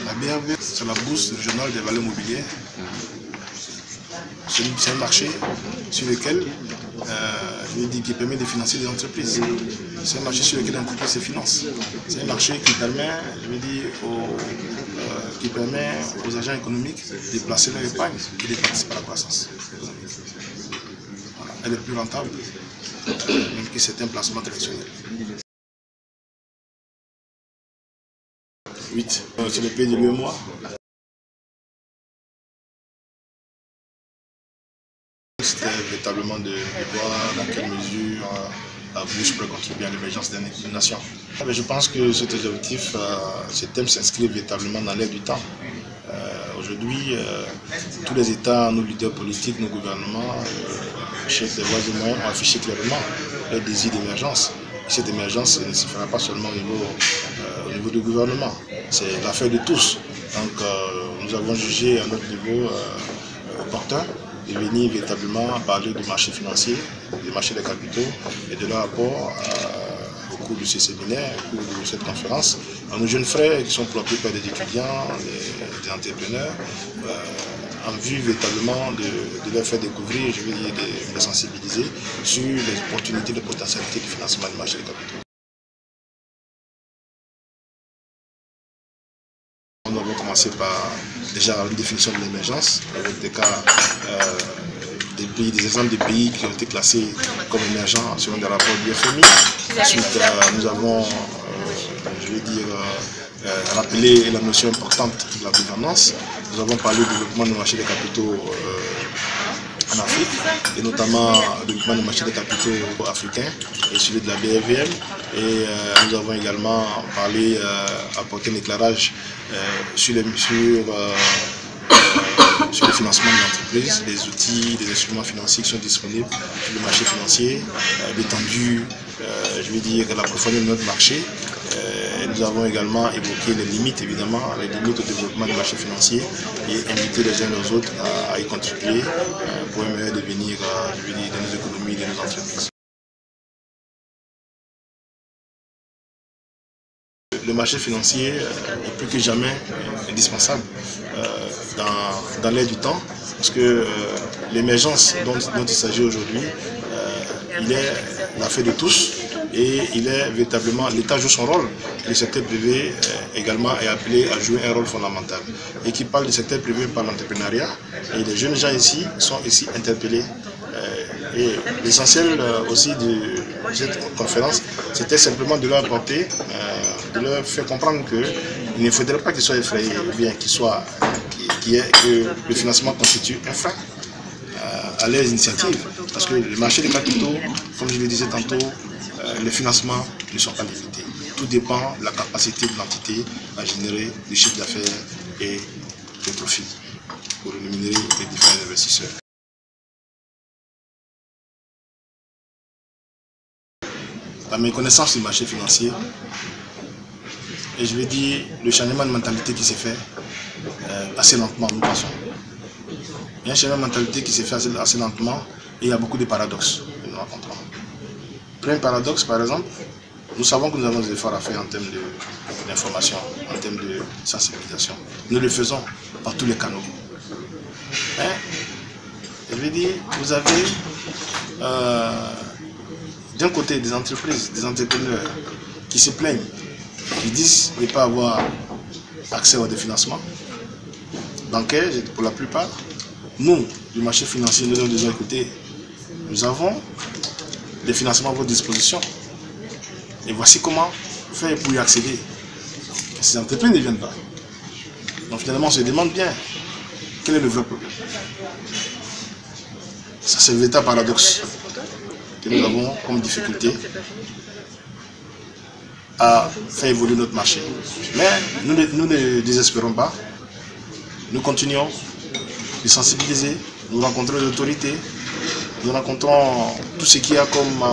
La BRV, c'est la bourse régionale des valeurs mobilières. C'est un marché sur lequel, je veux dire, qui permet de financer des entreprises. C'est un marché sur lequel l'entreprise se finance. C'est un marché qui permet, je veux dire, aux agents économiques de placer leur épargne et de participer à la croissance économique. Voilà. Elle est plus rentable même que certains placements traditionnels. 8. C'est le pays de l'UEMOA. C'était véritablement de voir dans quelle mesure la bourse peut contribuer à l'émergence d'une nation. Je pense que cet objectif, ce thème s'inscrit véritablement dans l'air du temps. Aujourd'hui, tous les États, nos leaders politiques, nos gouvernements, chefs des voies et moyens ont affiché clairement leur désir d'émergence. Cette émergence ne se fera pas seulement au niveau du gouvernement, c'est l'affaire de tous. Donc nous avons jugé à notre niveau opportun de venir véritablement parler du marché financier, du marché des capitaux et de leur apport au cours de ces séminaires, au cours de cette conférence, à nos jeunes frères qui sont préoccupés par des étudiants, des entrepreneurs, en vue véritablement de leur faire découvrir, je veux dire, de les sensibiliser sur les opportunités, les potentialités du financement du marché des capitaux. Nous avons commencé par déjà une définition de l'émergence, avec des cas, des exemples de pays qui ont été classés comme émergents selon des rapports du FMI. Ensuite, nous avons, je veux dire, rappelé la notion importante de la gouvernance. Nous avons parlé du développement du marché des capitaux en Afrique, et notamment le développement du marché des capitaux africains et celui de la BRVM. Et nous avons également parlé, apporté un éclairage sur le financement de l'entreprise, les outils, les instruments financiers qui sont disponibles sur le marché financier, l'étendue, je veux dire, la profondeur de notre marché. Nous avons également évoqué les limites, évidemment, les limites au développement du marché financier et invité les uns les autres à y contribuer pour un meilleur devenir de nos économies et de nos entreprises. Le marché financier est plus que jamais indispensable dans l'air du temps, parce que l'émergence dont il s'agit aujourd'hui, il est l'affaire de tous et il est véritablement, l'État joue son rôle. Le secteur privé également est appelé à jouer un rôle fondamental. Et qui parle du secteur privé par l'entrepreneuriat, et les jeunes gens ici sont ici interpellés. Et l'essentiel aussi de cette conférence, c'était simplement de leur apporter, de leur faire comprendre qu'il ne faudrait pas qu'ils soient effrayés, ou bien que le financement constitue un frein à leurs initiatives. Parce que le marché des capitaux, comme je le disais tantôt, les financements ne sont pas limités. Tout dépend de la capacité de l'entité à générer des chiffres d'affaires et des profits pour rémunérer les différents investisseurs. La méconnaissance du marché financier, et je vais dire le changement de mentalité qui s'est fait assez lentement, nous pensons. Il y a un changement de mentalité qui s'est fait assez lentement et il y a beaucoup de paradoxes que nous rencontrons. Premier paradoxe, par exemple, nous savons que nous avons des efforts à faire en termes d'information, en termes de sensibilisation. Nous le faisons par tous les canaux. Mais, je vais dire, vous avez d'un côté des entreprises, des entrepreneurs qui se plaignent, qui disent ne pas avoir accès à des financements bancaires pour la plupart. Nous, du marché financier, nous avons déjà écouté, nous avons des financements à votre disposition. Et voici comment faire pour y accéder. Ces entreprises ne viennent pas. Donc finalement, on se demande bien quel est le vrai problème. Ça, c'est le véritable paradoxe que nous avons comme difficulté à faire évoluer notre marché. Mais nous ne désespérons pas. Nous continuons de sensibiliser, nous rencontrons les autorités, nous rencontrons tout ce qui a comme,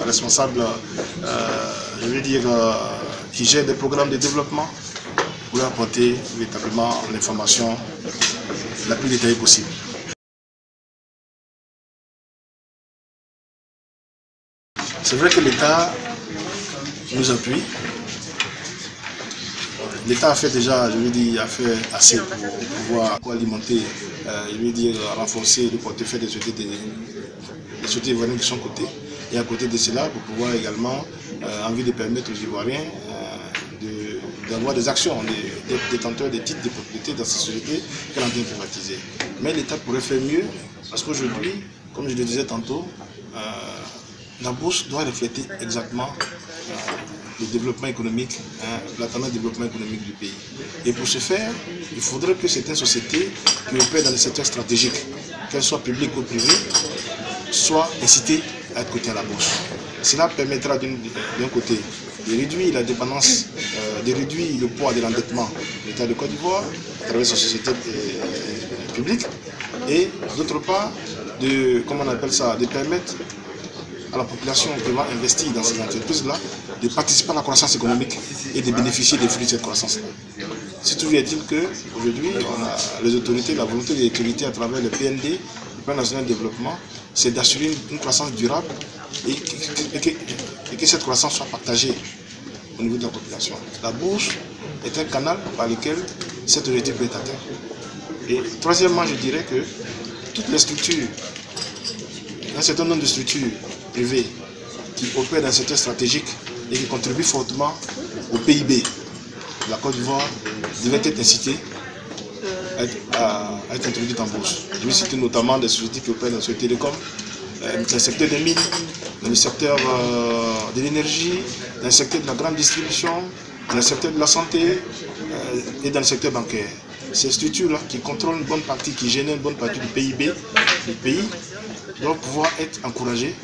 responsable, je veux dire, qui gère des programmes de développement pour leur apporter véritablement l'information la plus détaillée possible. C'est vrai que l'État nous appuie. l'État a fait déjà, je veux dire, a fait assez pour alimenter, je veux dire, renforcer le portefeuille des sociétés ivoiriennes de son côté. Et à côté de cela, pour pouvoir également, envie de permettre aux Ivoiriens d'avoir des actions, des détenteurs des titres de propriété dans ces sociétés qu'elle est en train de privatiser. Mais l'État pourrait faire mieux, parce qu'aujourd'hui, comme je le disais tantôt, la bourse doit refléter exactement le développement économique, la tendance de développement économique du pays. Et pour ce faire, il faudrait que certaines sociétés qui opèrent dans les secteurs stratégiques, qu'elles soient publiques ou privées, soient incitées à être cotées à la bourse. Cela permettra d'un côté de réduire la dépendance, de réduire le poids de l'endettement de l'État de Côte d'Ivoire à travers ses sociétés publiques, et d'autre part, de permettre à la population qui va investir dans ces entreprises-là de participer à la croissance économique et de bénéficier des fruits de cette croissance-là. C'est toujours est-il qu'aujourd'hui, on a les autorités, la volonté des autorités à travers le PND, le Plan national de développement, c'est d'assurer une croissance durable et que cette croissance soit partagée au niveau de la population. La bourse est un canal par lequel cette autorité peut être atteinte. Et troisièmement, je dirais que toutes les structures, un certain nombre de structures privées qui opèrent dans le secteur stratégique et qui contribuent fortement au PIB de la Côte d'Ivoire devaient être incitées à être introduites en bourse. Je vais citer notamment des sociétés qui opèrent dans le secteur télécom, dans le secteur des mines, dans le secteur de l'énergie, dans le secteur de la grande distribution, dans le secteur de la santé et dans le secteur bancaire. Ces structures-là qui contrôlent une bonne partie, qui génèrent une bonne partie du PIB du pays, doivent pouvoir être encouragées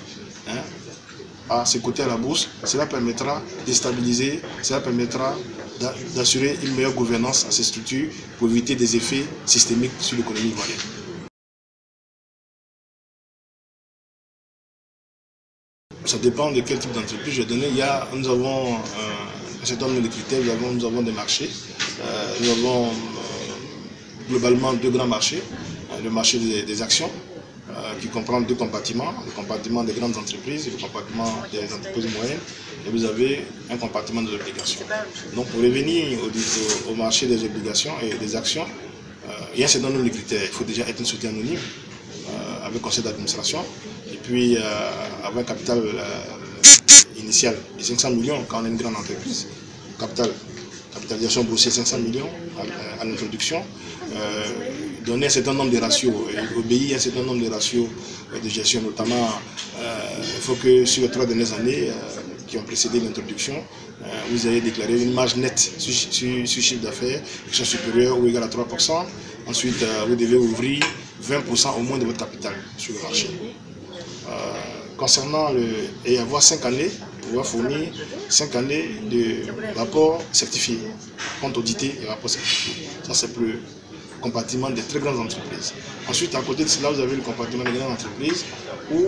à se coter à la bourse. Cela permettra de stabiliser, cela permettra d'assurer une meilleure gouvernance à ces structures pour éviter des effets systémiques sur l'économie ivoirienne. Ça dépend de quel type d'entreprise je vais donner. Nous avons un certain nombre de critères, nous avons des marchés. Nous avons globalement deux grands marchés. Le marché des actions, qui comprend deux compartiments, le compartiment des grandes entreprises et le compartiment des entreprises moyennes, et vous avez un compartiment des obligations. Donc pour revenir au marché des obligations et des actions, il y a un certain nombre de critères. Il faut déjà être une société anonyme avec conseil d'administration, et puis avoir un capital initial de 500 millions quand on est une grande entreprise. Capitalisation boursière 500 millions à l'introduction, donner un certain nombre de ratios, obéir à un certain nombre de ratios de gestion, notamment il faut que sur les 3 dernières années qui ont précédé l'introduction, vous ayez déclaré une marge nette sur chiffre d'affaires qui soit supérieure ou égale à 3%. Ensuite, vous devez ouvrir 20% au moins de votre capital sur le marché. Concernant et avoir 5 années, pouvoir fournir 5 années de rapports certifiés, compte audité et rapports certifiés. Ça, c'est pour le compartiment des très grandes entreprises. Ensuite, à côté de cela, vous avez le compartiment des grandes entreprises où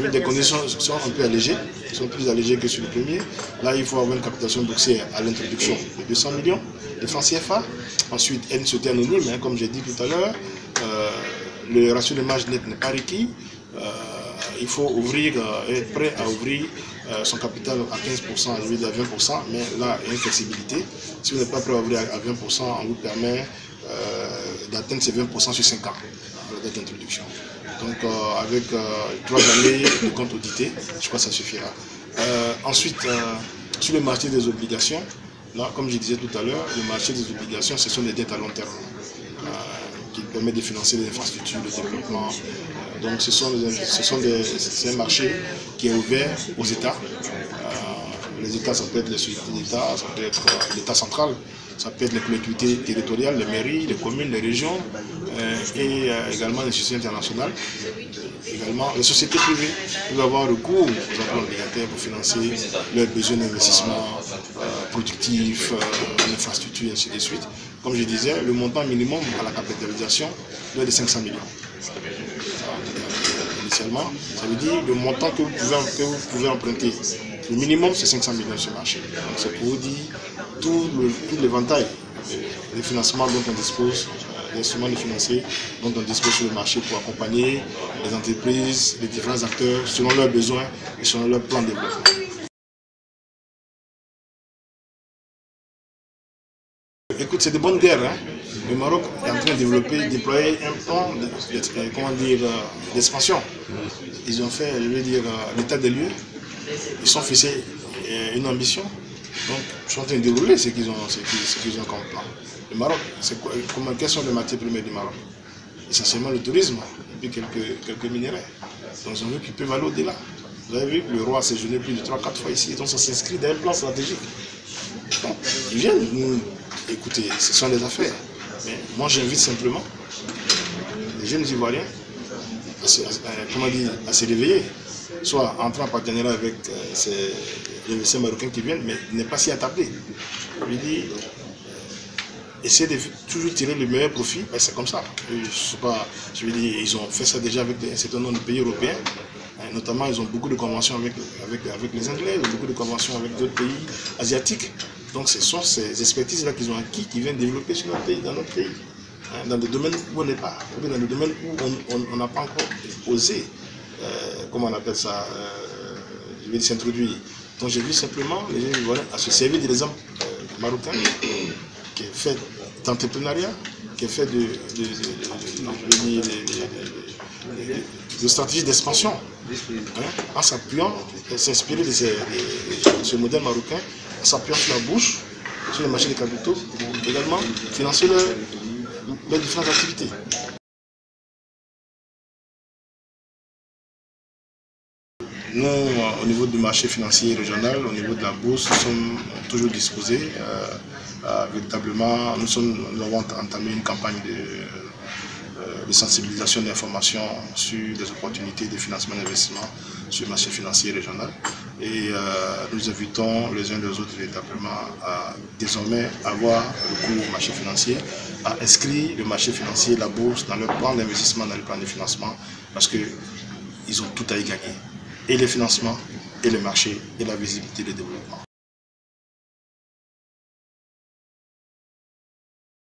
des conditions sont un peu allégées, sont plus allégées que sur le premier. Là, il faut avoir une capitalisation boursière à l'introduction de 200 millions de francs CFA. Ensuite, une société anonyme, comme j'ai dit tout à l'heure. Le ratio de marge nette n'est pas requis. Il faut être prêt à ouvrir son capital à 15%, à 20%, mais là, il y a une flexibilité. Si vous n'êtes pas prêt à ouvrir à 20%, on vous permet d'atteindre ces 20% sur 5 ans, à la date d'introduction. Donc, avec 3 années de compte audité, je crois que ça suffira. Ensuite, sur le marché des obligations, là, comme je disais tout à l'heure, le marché des obligations, ce sont des dettes à long terme qui permettent de financer les infrastructures, le développement. Donc c'est un marché qui est ouvert aux États. Les États, ça peut être les sociétés d'État, ça peut être l'État central, ça peut être les collectivités territoriales, les mairies, les communes, les régions, et également les sociétés internationales. Également, les sociétés privées peuvent avoir recours aux emprunts obligataires pour financer leurs besoins d'investissement productifs, en infrastructure, et ainsi de suite. Comme je disais, le montant minimum à la capitalisation doit être de 500 millions. Initialement, ça veut dire le montant que vous pouvez emprunter. Le minimum, c'est 500 millions sur le marché. Donc c'est pour vous dire tout l'éventail des financements dont on dispose, des instruments de financiers dont on dispose sur le marché pour accompagner les entreprises, les différents acteurs selon leurs besoins et selon leur plan de développement. Écoute, c'est de bonnes guerres. Hein. Le Maroc est en train de déployer un plan d'expansion. Ils ont fait, je veux dire, l'état des lieux. Ils sont fixés une ambition. Donc, ils sont en train de dérouler ce qu'ils ont comme plan. Le Maroc, quelles sont les matières premières du Maroc? Essentiellement le tourisme et puis quelques minéraux. Donc, ils ont vu qu'ils peuvent aller au-delà. Vous avez vu que le roi a séjourné plus de 3-4 fois ici, donc ça s'inscrit dans un plan stratégique. Donc, ils viennent nous écouter, ce sont des affaires. Mais moi, j'invite simplement les jeunes Ivoiriens à se réveiller, soit entrer en partenariat avec les médecins marocains qui viennent, mais ne pas s'y attarder. Je dis, essayer de toujours tirer le meilleur profit, ben c'est comme ça. Je veux dire, ils ont fait ça déjà avec un certain nombre de pays européens. Notamment, ils ont beaucoup de conventions avec les Anglais, ils ont beaucoup de conventions avec d'autres pays asiatiques. Donc, ce sont ces expertises-là qu'ils ont acquis, qui viennent développer sur notre pays, dans notre pays. Dans des domaines où on n'est pas, dans des domaines où on n'a pas encore osé, comment on appelle ça, je vais s'introduire. Donc, j'ai vu simplement les gens Ivoiriens à se servir de l'exemple marocain, qui est fait d'entrepreneuriat, qui est fait de stratégie d'expansion, en s'appuyant, s'inspirer de ce modèle marocain, en s'appuyant sur la bourse, sur les marchés des capitaux, pour également financer leurs différentes activités. Nous, au niveau du marché financier régional, au niveau de la bourse, nous sommes toujours disposés. Véritablement, nous avons entamé une campagne de sensibilisation d'information sur les opportunités de financement d'investissement sur le marché financier régional. Et nous invitons les uns les autres véritablement à désormais avoir recours au marché financier, à inscrire le marché financier, la bourse dans leur plan d'investissement, dans le plan de financement, parce qu'ils ont tout à y gagner. Et les financements, et le marché, et la visibilité de développement.